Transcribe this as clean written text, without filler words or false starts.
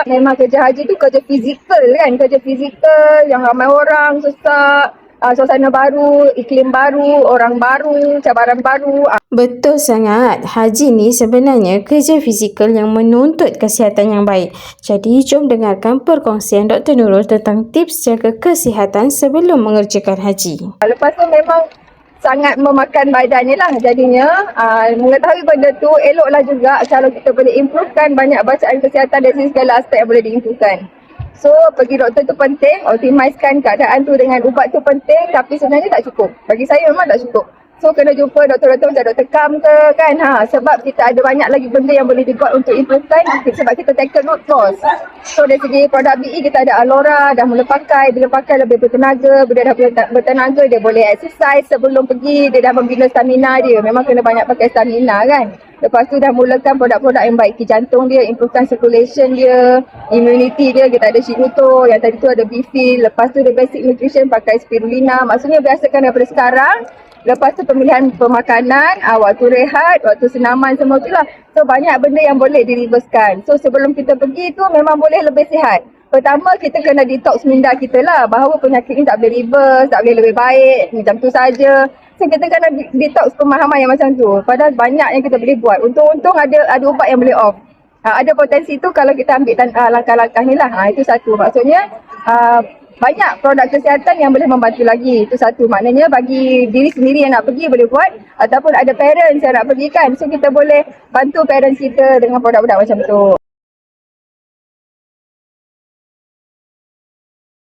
Memang kerja haji tu kerja fizikal kan, kerja fizikal yang ramai orang, susah, suasana baru, iklim baru, orang baru, cabaran baru. Betul sangat. Haji ni sebenarnya kerja fizikal yang menuntut kesihatan yang baik. Jadi, jom dengarkan perkongsian Dr. Nurul tentang tips jaga kesihatan sebelum mengerjakan haji. Lepas tu memang sangat memakan badannya lah jadinya. Mengetahui benda tu eloklah juga kalau kita boleh improvekan banyak bacaan kesihatan dari segala aspek yang boleh diimprovekan. So, pergi doktor tu penting, optimizekan keadaan tu dengan ubat tu penting, tapi sebenarnya tak cukup. Bagi saya memang tak cukup. So, kena jumpa doktor-doktor macam Dr. Kam ke kan. Sebab kita ada banyak lagi benda yang boleh dibuat untuk improvekan sebab kita tackle root cause. So, dari segi produk BE kita ada Alora, dah mula pakai, bila pakai lebih bertenaga, bila dah bertenaga dia boleh exercise sebelum pergi, dia dah membina stamina dia. Memang kena banyak pakai stamina kan. Lepas tu dah mulakan produk-produk yang baik ke jantung dia, improvekan circulation dia, immunity dia, kita ada Shiruto, yang tadi tu ada Bifil, lepas tu ada basic nutrition pakai spirulina, maksudnya biasakan daripada sekarang. Lepas tu pemilihan pemakanan, waktu rehat, waktu senaman semua tu lah. So banyak benda yang boleh direversekan. So sebelum kita pergi tu memang boleh lebih sihat. Pertama kita kena detox minda kita lah bahawa penyakit ni tak boleh reverse, tak boleh lebih baik, macam tu saja. So kita kena detox pemahaman yang macam tu. Padahal banyak yang kita boleh buat. Untung-untung ada ubat yang boleh off. Ada potensi tu kalau kita ambil langkah-langkah ni lah. Itu satu. Maksudnya banyak produk kesihatan yang boleh membantu lagi. Itu satu. Maknanya bagi diri sendiri yang nak pergi boleh buat. Ataupun ada parents yang nak pergi kan. So kita boleh bantu parents kita dengan produk-produk macam tu.